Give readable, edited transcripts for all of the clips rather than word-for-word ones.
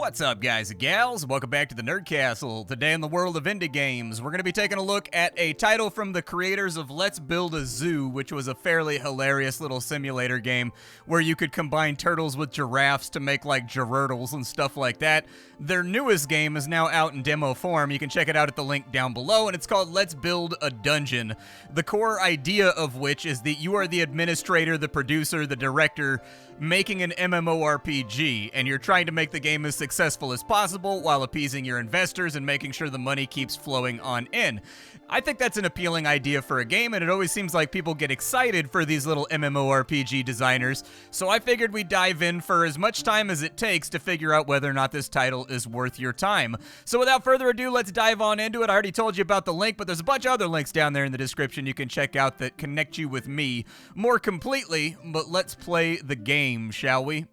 What's up, guys and gals? Welcome back to the Nerd Castle. Today in the world of indie games, we're going to be taking a look at a title from the creators of Let's Build a Zoo, which was a fairly hilarious little simulator game where you could combine turtles with giraffes to make like girurdles and stuff like that. Their newest game is now out in demo form. You can check it out at the link down below, and it's called Let's Build a Dungeon. The core idea of which is that you are the administrator, the producer, the director, making an MMORPG, and you're trying to make the game as successful as possible while appeasing your investors and making sure the money keeps flowing on in. I think that's an appealing idea for a game, and it always seems like people get excited for these little MMORPG designers, so I figured we'd dive in for as much time as it takes to figure out whether or not this title is worth your time. So without further ado, let's dive on into it. I already told you about the link, but there's a bunch of other links down there in the description you can check out that connect you with me more completely, but let's play the game, shall we?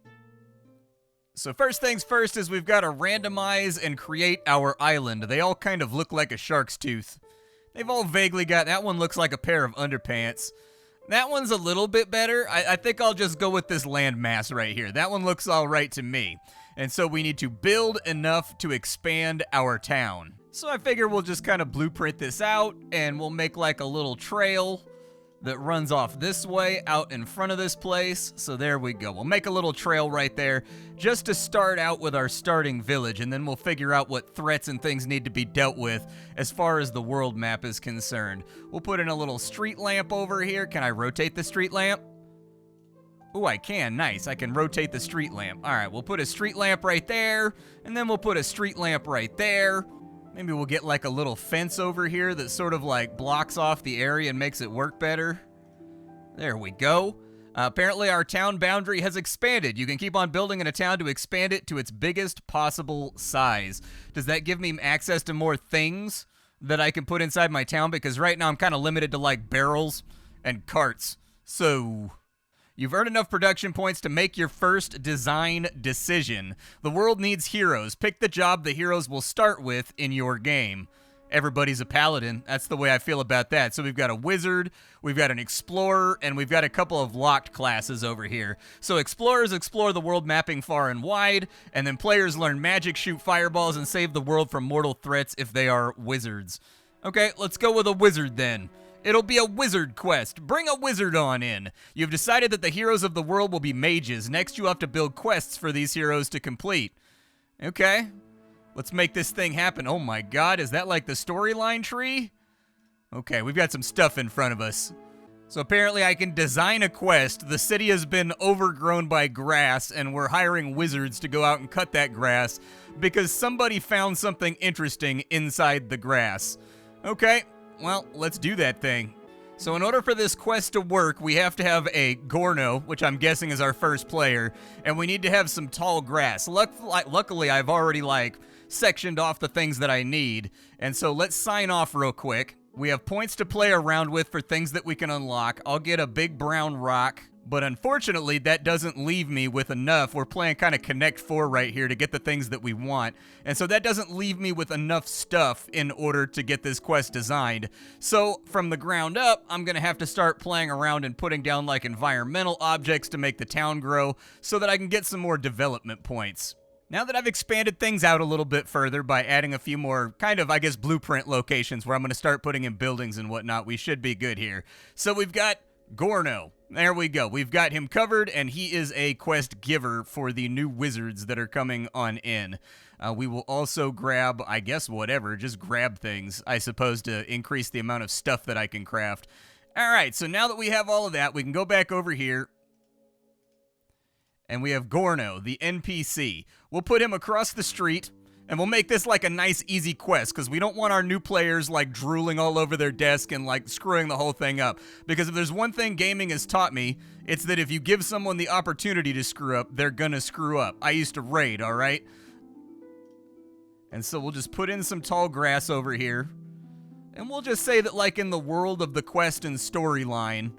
So first things first is we've got to randomize and create our island. They all kind of look like a shark's tooth. They've all vaguely got, that one looks like a pair of underpants. That one's a little bit better. I think I'll just go with this landmass right here. That one looks all right to me. And so we need to build enough to expand our town. So I figure we'll just kind of blueprint this out and we'll make like a little trail that runs off this way out in front of this place. So there we go. We'll make a little trail right there just to start out with our starting village, and then we'll figure out what threats and things need to be dealt with as far as the world map is concerned. We'll put in a little street lamp over here. Can I rotate the street lamp? Oh, I can. Nice. I can rotate the street lamp. All right, we'll put a street lamp right there, and then we'll put a street lamp right there. Maybe we'll get like a little fence over here that sort of like blocks off the area and makes it work better. There we go. Apparently our town boundary has expanded. You can keep on building in a town to expand it to its biggest possible size. Does that give me access to more things that I can put inside my town? Because right now I'm kind of limited to like barrels and carts. So you've earned enough production points to make your first design decision. The world needs heroes. Pick the job the heroes will start with in your game. Everybody's a paladin. That's the way I feel about that. So we've got a wizard, we've got an explorer, and we've got a couple of locked classes over here. So explorers explore the world mapping far and wide, and then players learn magic, shoot fireballs, and save the world from mortal threats if they are wizards. Okay, let's go with a wizard then. It'll be a wizard quest. Bring a wizard on in. You've decided that the heroes of the world will be mages. Next, you have to build quests for these heroes to complete. Okay. Let's make this thing happen. Oh my god, is that like the storyline tree? Okay, we've got some stuff in front of us. So apparently I can design a quest. The city has been overgrown by grass, and we're hiring wizards to go out and cut that grass because somebody found something interesting inside the grass. Okay. Well, let's do that thing. So in order for this quest to work, we have to have a Gorno, which I'm guessing is our first player, and we need to have some tall grass. Luckily, I've already, sectioned off the things that I need, and so let's sign off real quick. We have points to play around with for things that we can unlock. I'll get a big brown rock, but unfortunately, that doesn't leave me with enough. We're playing kind of Connect 4 right here to get the things that we want. And so that doesn't leave me with enough stuff in order to get this quest designed. So from the ground up, I'm going to have to start playing around and putting down like environmental objects to make the town grow so that I can get some more development points. Now that I've expanded things out a little bit further by adding a few more kind of, I guess, blueprint locations where I'm going to start putting in buildings and whatnot, we should be good here. So we've got Gorno. There we go. We've got him covered, and he is a quest giver for the new wizards that are coming on in. We will also grab, I guess, whatever, just grab things, I suppose, to increase the amount of stuff that I can craft. All right, so now that we have all of that, we can go back over here. And we have Gorno, the NPC. We'll put him across the street, and we'll make this like a nice, easy quest, because we don't want our new players like drooling all over their desk and like screwing the whole thing up. Because if there's one thing gaming has taught me, it's that if you give someone the opportunity to screw up, they're gonna screw up. I used to raid, all right? And so we'll just put in some tall grass over here. And we'll just say that like in the world of the quest and storyline,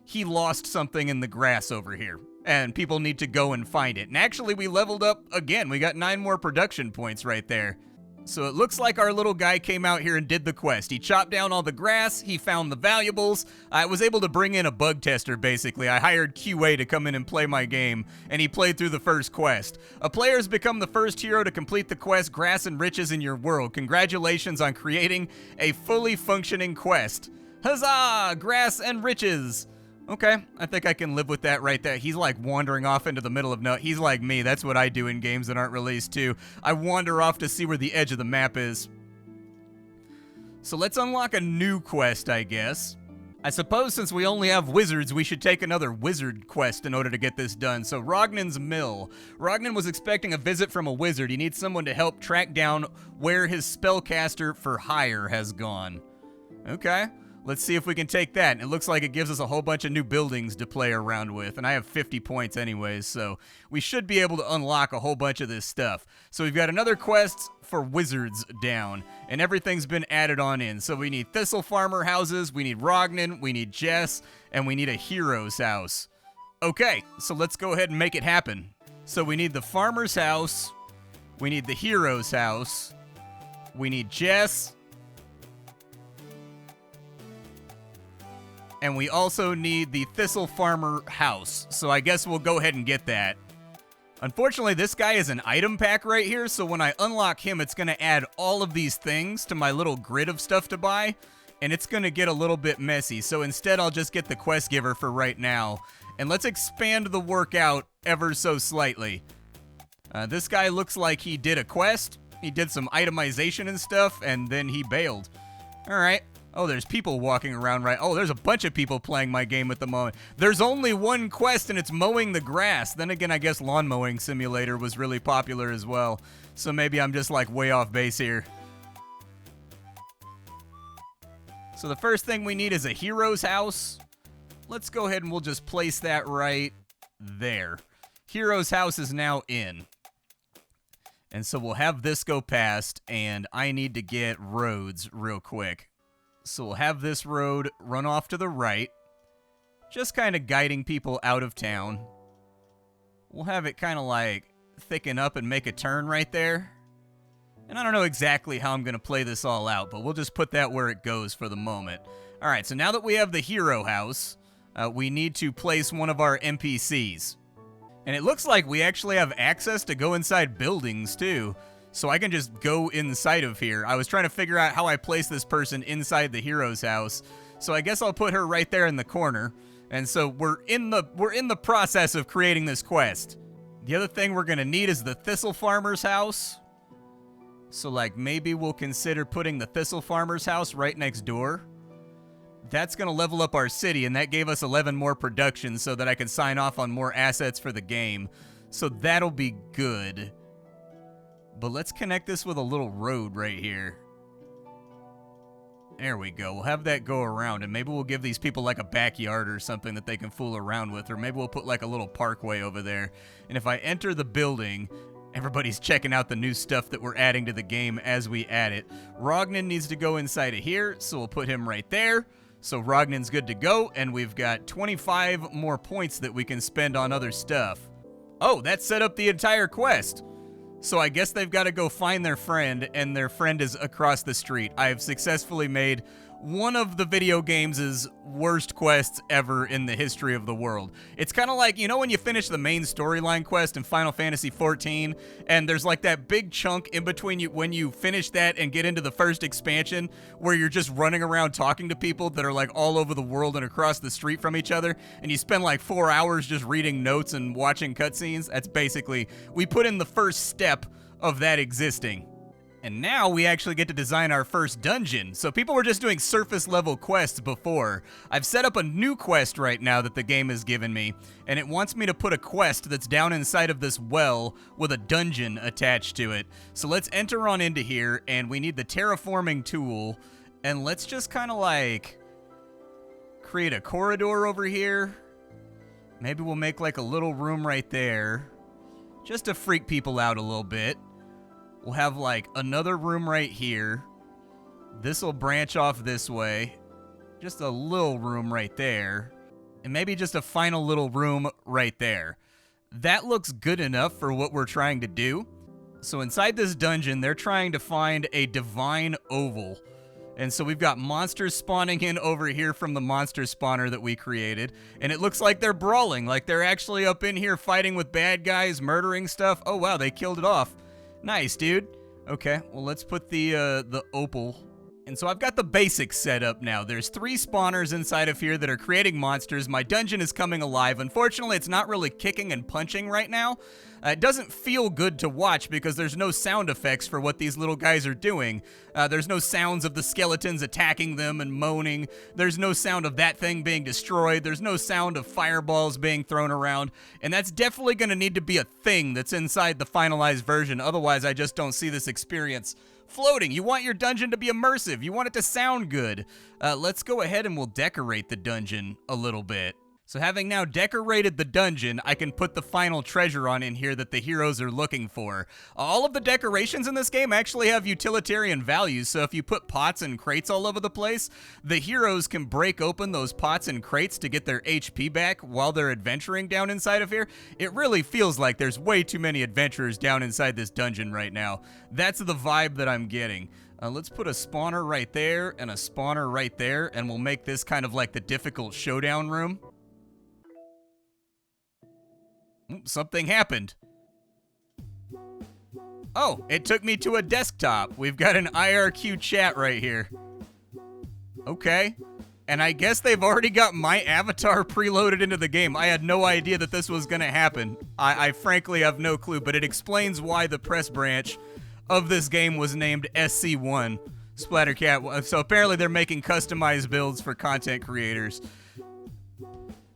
he lost something in the grass over here. And people need to go and find it. And actually, we leveled up again. We got 9 more production points right there. So it looks like our little guy came out here and did the quest. He chopped down all the grass, he found the valuables. I was able to bring in a bug tester, basically. I hired QA to come in and play my game, and he played through the first quest. A player has become the first hero to complete the quest Grass and Riches in Your World. Congratulations on creating a fully functioning quest. Huzzah! Grass and Riches! Okay, I think I can live with that right there. He's like wandering off into the middle of he's like me. That's what I do in games that aren't released too. I wander off to see where the edge of the map is. So let's unlock a new quest, I guess. I suppose since we only have wizards, we should take another wizard quest in order to get this done. So Rognan's Mill. Rognan was expecting a visit from a wizard. He needs someone to help track down where his spellcaster for hire has gone. Okay. Let's see if we can take that. It looks like it gives us a whole bunch of new buildings to play around with, and I have 50 points anyways, so we should be able to unlock a whole bunch of this stuff. So we've got another quest for wizards down, and everything's been added on in. So we need Thistle Farmer houses, we need Rognan, we need Jess, and we need a hero's house. Okay, so let's go ahead and make it happen. So we need the farmer's house, we need the hero's house, we need Jess, and we also need the Thistle Farmer house. So I guess we'll go ahead and get that. Unfortunately, this guy is an item pack right here, so when I unlock him, it's going to add all of these things to my little grid of stuff to buy, and it's going to get a little bit messy. So instead, I'll just get the quest giver for right now, and let's expand the work out ever so slightly. This guy looks like he did a quest. He did some itemization and stuff, and then he bailed. All right. Oh, there's people walking around Oh, there's a bunch of people playing my game at the moment. There's only one quest, and it's mowing the grass. Then again, I guess Lawn Mowing Simulator was really popular as well. So maybe I'm just like way off base here. So the first thing we need is a hero's house. Let's go ahead and we'll just place that right there. Hero's house is now in. And so we'll have this go past, and I need to get roads real quick. So we'll have this road run off to the right, just kind of guiding people out of town. We'll have it kind of like thicken up and make a turn right there. And I don't know exactly how I'm going to play this all out, but we'll just put that where it goes for the moment. All right, so now that we have the hero house, we need to place one of our NPCs. And it looks like we actually have access to go inside buildings too. So I can just go inside of here. I was trying to figure out how I place this person inside the hero's house. So I guess I'll put her right there in the corner. And so we're in the process of creating this quest. The other thing we're gonna need is the Thistle Farmer's house. So like maybe we'll consider putting the Thistle Farmer's house right next door. That's gonna level up our city, and that gave us 11 more production so that I can sign off on more assets for the game. So that'll be good. But let's connect this with a little road right here. There we go. We'll have that go around, and maybe we'll give these people like a backyard or something that they can fool around with, or maybe we'll put like a little parkway over there. And if I enter the building, everybody's checking out the new stuff that we're adding to the game as we add it. Rognan needs to go inside of here, so we'll put him right there. So Rognan's good to go, and we've got 25 more points that we can spend on other stuff. Oh, that set up the entire quest. So I guess they've got to go find their friend, and their friend is across the street. I have successfully made one of the video game's worst quests ever in the history of the world. It's kind of like, you know when you finish the main storyline quest in Final Fantasy XIV, and there's like that big chunk in between you when you finish that and get into the first expansion, where you're just running around talking to people that are like all over the world and across the street from each other, and you spend like 4 hours just reading notes and watching cutscenes? That's basically, we put in the first step of that existing. And now we actually get to design our first dungeon. So people were just doing surface level quests before. I've set up a new quest right now that the game has given me, and it wants me to put a quest that's down inside of this well with a dungeon attached to it. So let's enter on into here, and we need the terraforming tool, and let's just kind of like create a corridor over here. Maybe we'll make like a little room right there, just to freak people out a little bit. We'll have like another room right here. This will branch off this way. Just a little room right there. And maybe just a final little room right there. That looks good enough for what we're trying to do. So inside this dungeon, they're trying to find a divine oval. And so we've got monsters spawning in over here from the monster spawner that we created. And it looks like they're brawling, like they're actually up in here fighting with bad guys, murdering stuff. Oh, wow, they killed it off. Nice, dude. Okay, well, let's put the opal. And so I've got the basics set up now. There's 3 spawners inside of here that are creating monsters. My dungeon is coming alive. Unfortunately, it's not really kicking and punching right now. It doesn't feel good to watch because there's no sound effects for what these little guys are doing. There's no sounds of the skeletons attacking them and moaning. There's no sound of that thing being destroyed. There's no sound of fireballs being thrown around. And that's definitely going to need to be a thing that's inside the finalized version. Otherwise, I just don't see this experience floating. You want your dungeon to be immersive. You want it to sound good. Let's go ahead and we'll decorate the dungeon a little bit. So having now decorated the dungeon, I can put the final treasure on in here that the heroes are looking for. All of the decorations in this game actually have utilitarian values, so if you put pots and crates all over the place, the heroes can break open those pots and crates to get their HP back while they're adventuring down inside of here. It really feels like there's way too many adventurers down inside this dungeon right now. That's the vibe that I'm getting. Let's put a spawner right there and a spawner right there, and we'll make this kind of like the difficult showdown room. Something happened. Oh, it took me to a desktop. We've got an IRQ chat right here. Okay. And I guess they've already got my avatar preloaded into the game. I had no idea that this was going to happen. I frankly have no clue, but it explains why the press branch of this game was named SC1. Splattercat. So apparently they're making customized builds for content creators.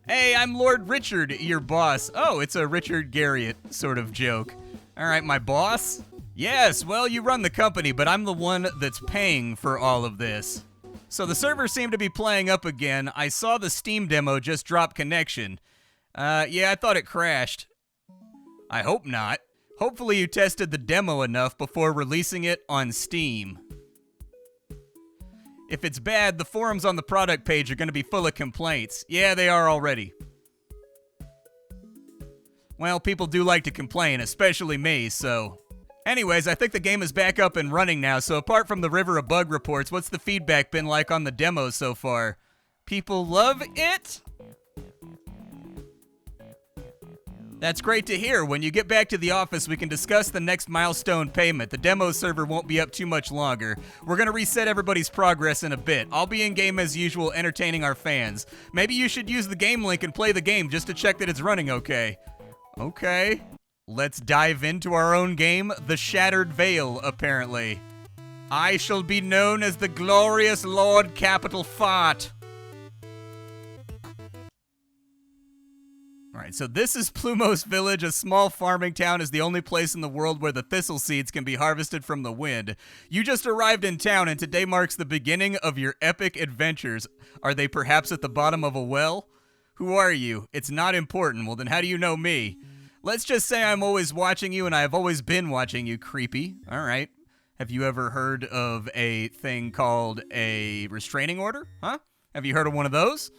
Hey, I'm Lord Richard, your boss. Oh, it's a Richard Garriott sort of joke. All right, my boss? Yes, well, you run the company, but I'm the one that's paying for all of this. So the server seemed to be playing up again. I saw the Steam demo just drop connection. Yeah, I thought it crashed. I hope not. Hopefully you tested the demo enough before releasing it on Steam. If it's bad, the forums on the product page are going to be full of complaints. Yeah, they are already. Well, people do like to complain, especially me, so... Anyways, I think the game is back up and running now, so apart from the river of bug reports, what's the feedback been like on the demo so far? People love it? That's great to hear. When you get back to the office, we can discuss the next milestone payment. The demo server won't be up too much longer. We're going to reset everybody's progress in a bit. I'll be in-game as usual, entertaining our fans. Maybe you should use the game link and play the game just to check that it's running okay. Okay. Let's dive into our own game, The Shattered Veil, apparently. I shall be known as the glorious Lord Capital Fart. Alright, so this is Plumo's Village. A small farming town is the only place in the world where the thistle seeds can be harvested from the wind. You just arrived in town, and today marks the beginning of your epic adventures. Are they perhaps at the bottom of a well? Who are you? It's not important. Well, then how do you know me? Let's just say I'm always watching you, and I've always been watching you, creepy. Alright. Have you ever heard of a thing called a restraining order? Huh? Have you heard of one of those?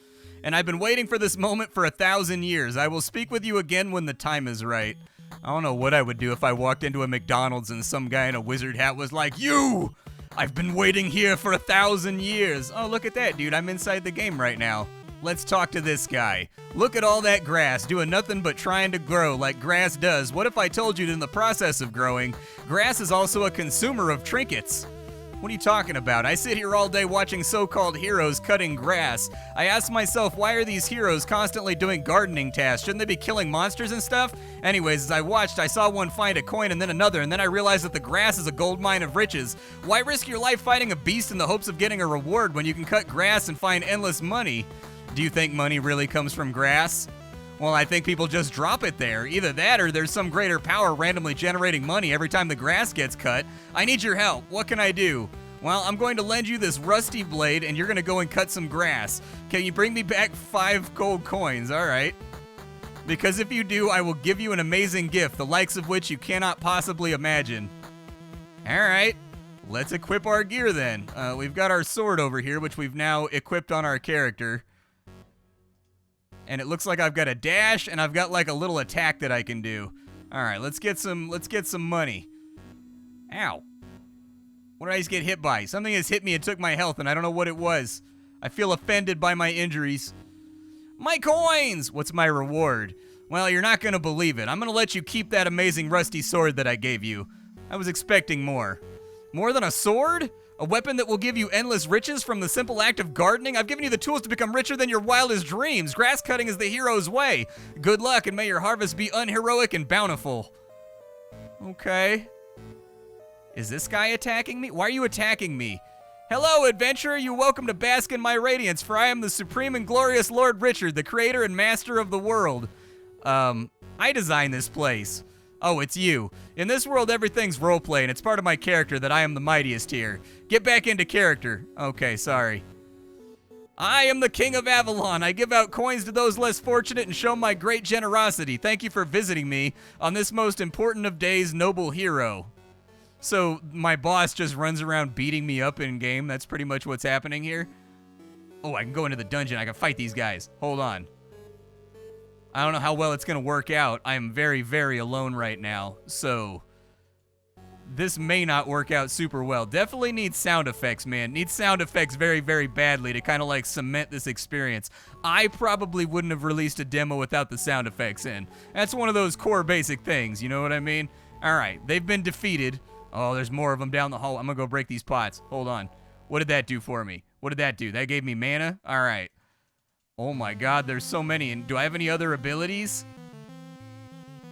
And I've been waiting for this moment for 1,000 years. I will speak with you again when the time is right. I don't know what I would do if I walked into a McDonald's and some guy in a wizard hat was like, "You! I've been waiting here for 1,000 years. Oh, look at that, dude. I'm inside the game right now. Let's talk to this guy. Look at all that grass, doing nothing but trying to grow like grass does. What if I told you that in the process of growing, grass is also a consumer of trinkets? What are you talking about? I sit here all day watching so-called heroes cutting grass. I ask myself, why are these heroes constantly doing gardening tasks? Shouldn't they be killing monsters and stuff? Anyways, as I watched, I saw one find a coin and then another, and then I realized that the grass is a gold mine of riches. Why risk your life fighting a beast in the hopes of getting a reward when you can cut grass and find endless money? Do you think money really comes from grass? Well, I think people just drop it there. Either that or there's some greater power randomly generating money every time the grass gets cut. I need your help. What can I do? Well, I'm going to lend you this rusty blade and you're going to go and cut some grass. Can you bring me back 5 gold coins? All right. Because if you do, I will give you an amazing gift, the likes of which you cannot possibly imagine. All right. Let's equip our gear then. We've got our sword over here, which we've now equipped on our character. And it looks like I've got a dash and I've got like a little attack that I can do. All right, let's get some money. Ow. What did I just get hit by? Something has hit me and took my health, and I don't know what it was. I feel offended by my injuries. My coins! What's my reward? Well, you're not gonna believe it. I'm gonna let you keep that amazing rusty sword that I gave you. I was expecting more. More than a sword? A weapon that will give you endless riches from the simple act of gardening? I've given you the tools to become richer than your wildest dreams. Grass cutting is the hero's way. Good luck, and may your harvest be unheroic and bountiful. Okay. Is this guy attacking me? Why are you attacking me? Hello, adventurer. You're welcome to bask in my radiance, for I am the supreme and glorious Lord Richard, the creator and master of the world. I designed this place. Oh, it's you. In this world, everything's roleplay, and it's part of my character that I am the mightiest here. Get back into character. Okay, sorry. I am the king of Avalon. I give out coins to those less fortunate and show my great generosity. Thank you for visiting me on this most important of days, noble hero. So my boss just runs around beating me up in game. That's pretty much what's happening here. Oh, I can go into the dungeon. I can fight these guys. Hold on. I don't know how well it's going to work out. I am very, very alone right now. So this may not work out super well. Definitely needs sound effects, man. Needs sound effects very, very badly to kind of like cement this experience. I probably wouldn't have released a demo without the sound effects in. That's one of those core basic things. You know what I mean? All right. They've been defeated. Oh, there's more of them down the hall. I'm going to go break these pots. Hold on. What did that do for me? What did that do? That gave me mana? All right. Oh my god, there's so many. And do I have any other abilities?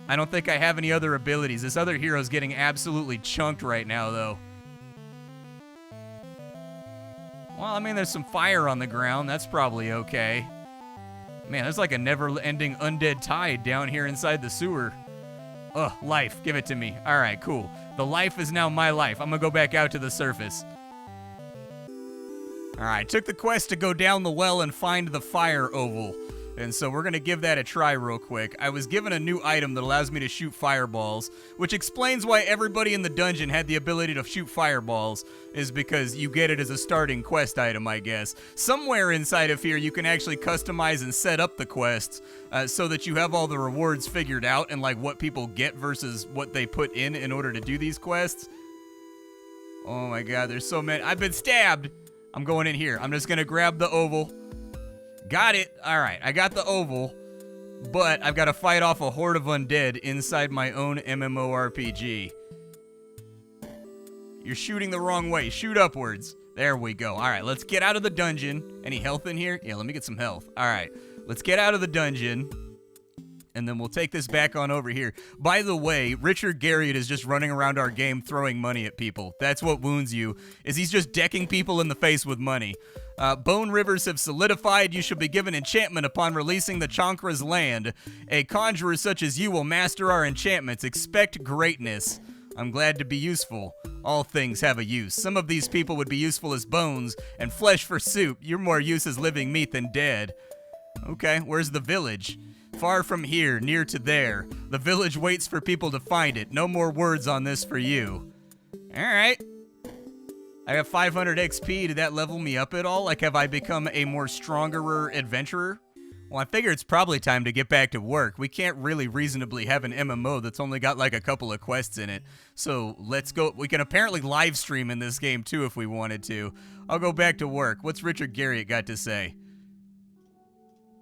I don't think I have any other abilities. This other hero's getting absolutely chunked right now, though. Well, I mean, there's some fire on the ground. That's probably okay. Man, there's like a never-ending undead tide down here inside the sewer. Ugh, life. Give it to me. All right, cool. The life is now my life. I'm going to go back out to the surface. All right, took the quest to go down the well and find the fire oval. And so we're going to give that a try real quick. I was given a new item that allows me to shoot fireballs, which explains why everybody in the dungeon had the ability to shoot fireballs, is because you get it as a starting quest item, I guess. Somewhere inside of here, you can actually customize and set up the quests so that you have all the rewards figured out and like what people get versus what they put in order to do these quests. Oh my god, there's so many. I've been stabbed. I'm going in here. I'm just going to grab the oval. Got it. All right, I got the oval, but I've got to fight off a horde of undead inside my own MMORPG. You're shooting the wrong way. Shoot upwards. There we go. All right, let's get out of the dungeon. Any health in here? Yeah, let me get some health. All right, let's get out of the dungeon, and then we'll take this back on over here. By the way, Richard Garriott is just running around our game throwing money at people. That's what wounds you, is he's just decking people in the face with money. Bone rivers have solidified. You shall be given enchantment upon releasing the Chankra's land. A conjurer such as you will master our enchantments. Expect greatness. I'm glad to be useful. All things have a use. Some of these people would be useful as bones and flesh for soup. You're more use as living meat than dead. Okay, where's the village? Far from here, near to there. The village waits for people to find it. No more words on this for you. All right. I have 500 XP. Did that level me up at all? Like, have I become a more stronger adventurer? Well, I figure it's probably time to get back to work. We can't really reasonably have an MMO that's only got like a couple of quests in it. So let's go. We can apparently live stream in this game too if we wanted to. I'll go back to work. What's Richard Garriott got to say?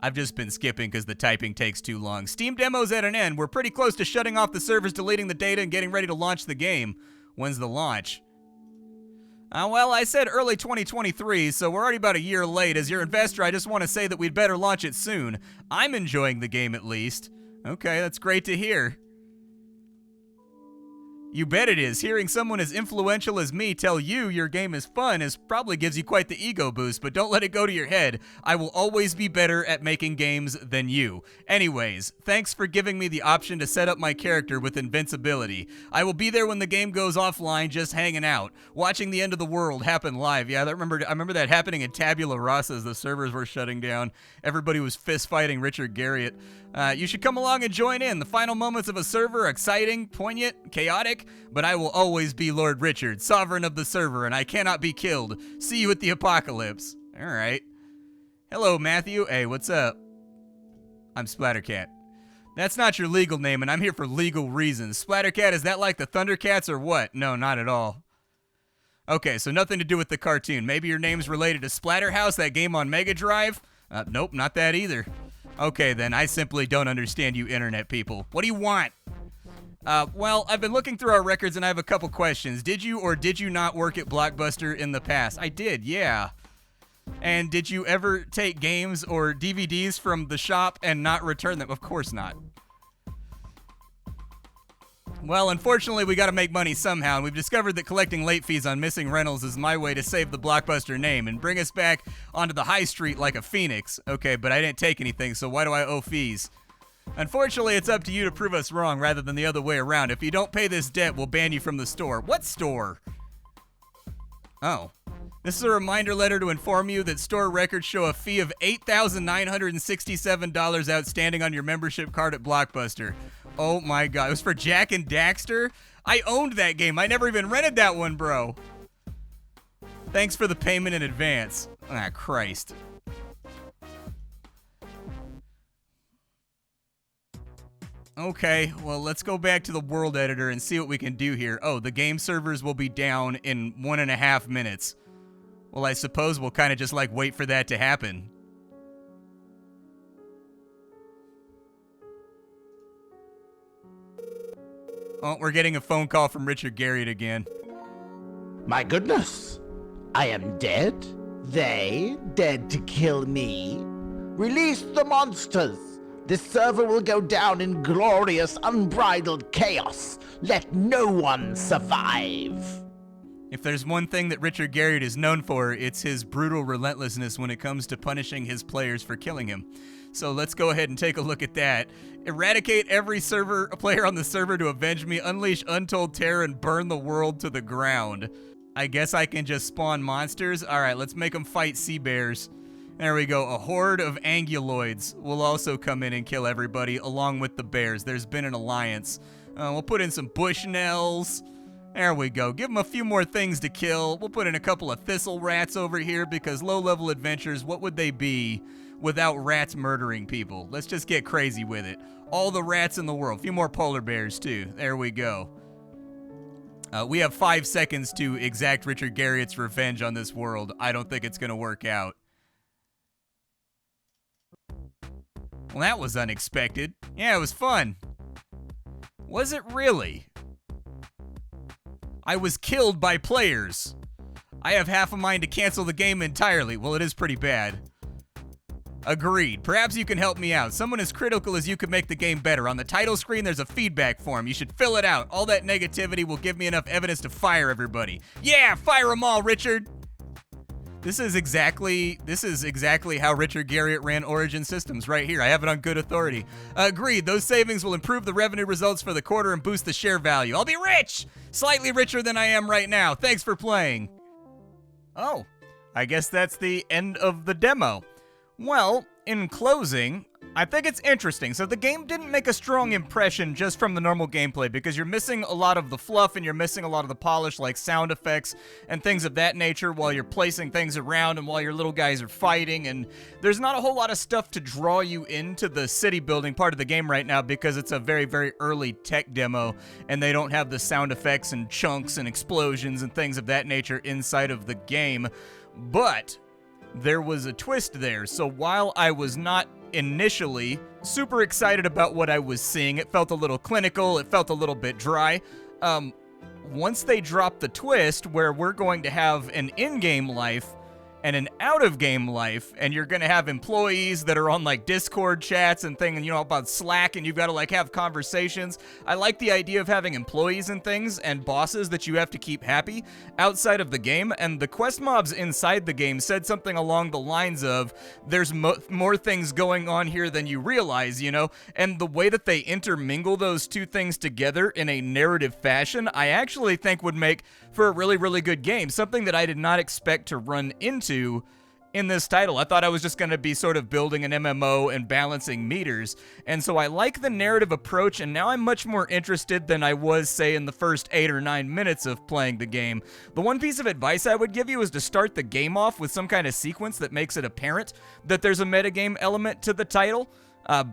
I've just been skipping because the typing takes too long. Steam demo's at an end. We're pretty close to shutting off the servers, deleting the data, and getting ready to launch the game. When's the launch? Well, I said early 2023, so we're already about a year late. As your investor, I just want to say that we'd better launch it soon. I'm enjoying the game at least. Okay, that's great to hear. You bet it is. Hearing someone as influential as me tell you your game is fun probably gives you quite the ego boost, but don't let it go to your head. I will always be better at making games than you. Anyways, thanks for giving me the option to set up my character with invincibility. I will be there when the game goes offline, just hanging out, watching the end of the world happen live. Yeah, I remember that happening in Tabula Rasa as the servers were shutting down. Everybody was fist fighting Richard Garriott. You should come along and join in. The final moments of a server are exciting, poignant, chaotic, but I will always be Lord Richard, sovereign of the server, and I cannot be killed. See you at the apocalypse. All right. Hello, Matthew. Hey, what's up? I'm Splattercat. That's not your legal name, and I'm here for legal reasons. Splattercat, is that like the Thundercats or what? No, not at all. Okay, so nothing to do with the cartoon. Maybe your name's related to Splatterhouse, that game on Mega Drive? Nope, not that either. Okay, then, I simply don't understand you internet people. What do you want? Well, I've been looking through our records and I have a couple questions. Did you or did you not work at Blockbuster in the past? I did, yeah. And did you ever take games or DVDs from the shop and not return them? Of course not. Well, unfortunately, we gotta make money somehow, and we've discovered that collecting late fees on missing rentals is my way to save the Blockbuster name and bring us back onto the high street like a phoenix. Okay, but I didn't take anything, so why do I owe fees? Unfortunately, it's up to you to prove us wrong rather than the other way around. If you don't pay this debt, we'll ban you from the store. What store? Oh. This is a reminder letter to inform you that store records show a fee of $8,967 outstanding on your membership card at Blockbuster. Oh my god, it was for Jak and Daxter? I owned that game. I never even rented that one, bro. Thanks for the payment in advance. Ah, Christ. Okay, well, let's go back to the world editor and see what we can do here. Oh, the game servers will be down in 1.5 minutes. Well, I suppose we'll kind of just, like, wait for that to happen. Oh, we're getting a phone call from Richard Garriott again. My goodness. I am dead? They dead to kill me? Release the monsters! This server will go down in glorious, unbridled chaos. Let no one survive. If there's one thing that Richard Garriott is known for, it's his brutal relentlessness when it comes to punishing his players for killing him. So let's go ahead and take a look at that. Eradicate every player on the server to avenge me, unleash untold terror, and burn the world to the ground. I guess I can just spawn monsters? Alright, let's make them fight sea bears. There we go. A horde of anguloids will also come in and kill everybody, along with the bears. There's been an alliance. We'll put in some bushnells. There we go. Give them a few more things to kill. We'll put in a couple of thistle rats over here, because low-level adventures, what would they be without rats murdering people? Let's just get crazy with it. All the rats in the world. A few more polar bears, too. There we go. We have 5 seconds to exact Richard Garriott's revenge on this world. I don't think it's going to work out. Well, that was unexpected. Yeah, it was fun. Was it really? I was killed by players. I have half a mind to cancel the game entirely. Well, it is pretty bad. Agreed. Perhaps you can help me out. Someone as critical as you could make the game better. On the title screen, there's a feedback form. You should fill it out. All that negativity will give me enough evidence to fire everybody. Yeah, fire them all, Richard! This is exactly how Richard Garriott ran Origin Systems right here. I have it on good authority. Agreed. Those savings will improve the revenue results for the quarter and boost the share value. I'll be rich! Slightly richer than I am right now. Thanks for playing. Oh, I guess that's the end of the demo. Well, in closing, I think it's interesting. So the game didn't make a strong impression just from the normal gameplay, because you're missing a lot of the fluff and you're missing a lot of the polish, like sound effects and things of that nature, while you're placing things around and while your little guys are fighting. And there's not a whole lot of stuff to draw you into the city building part of the game right now, because it's a very, very early tech demo and they don't have the sound effects and chunks and explosions and things of that nature inside of the game. But there was a twist there. So while I was not initially super excited about what I was seeing, it felt a little clinical, it felt a little bit dry. Once they dropped the twist where we're going to have an in-game life and an out-of-game life, and you're gonna have employees that are on like Discord chats and things, you know, about Slack, and you've got to like have conversations. I like the idea of having employees and things and bosses that you have to keep happy outside of the game. And the quest mobs inside the game said something along the lines of, there's more things going on here than you realize, you know? And the way that they intermingle those two things together in a narrative fashion, I actually think would make for a really, really good game. Something that I did not expect to run into in this title. I thought I was just going to be sort of building an MMO and balancing meters. And so I like the narrative approach, and now I'm much more interested than I was, say, in the first 8 or 9 minutes of playing the game. The one piece of advice I would give you is to start the game off with some kind of sequence that makes it apparent that there's a metagame element to the title.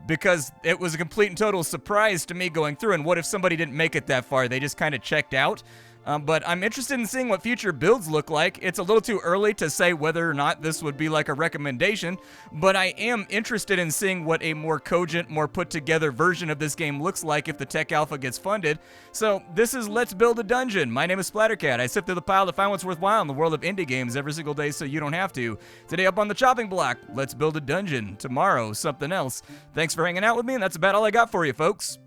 because it was a complete and total surprise to me going through. And what if somebody didn't make it that far? They just kind of checked out. But I'm interested in seeing what future builds look like. It's a little too early to say whether or not this would be like a recommendation, but I am interested in seeing what a more cogent, more put together version of this game looks like if the tech alpha gets funded. So this is Let's Build a Dungeon. My name is Splattercat. I sift through the pile to find what's worthwhile in the world of indie games every single day so you don't have to. Today up on the chopping block, let's build a dungeon. Tomorrow, something else. Thanks for hanging out with me, and that's about all I got for you, folks.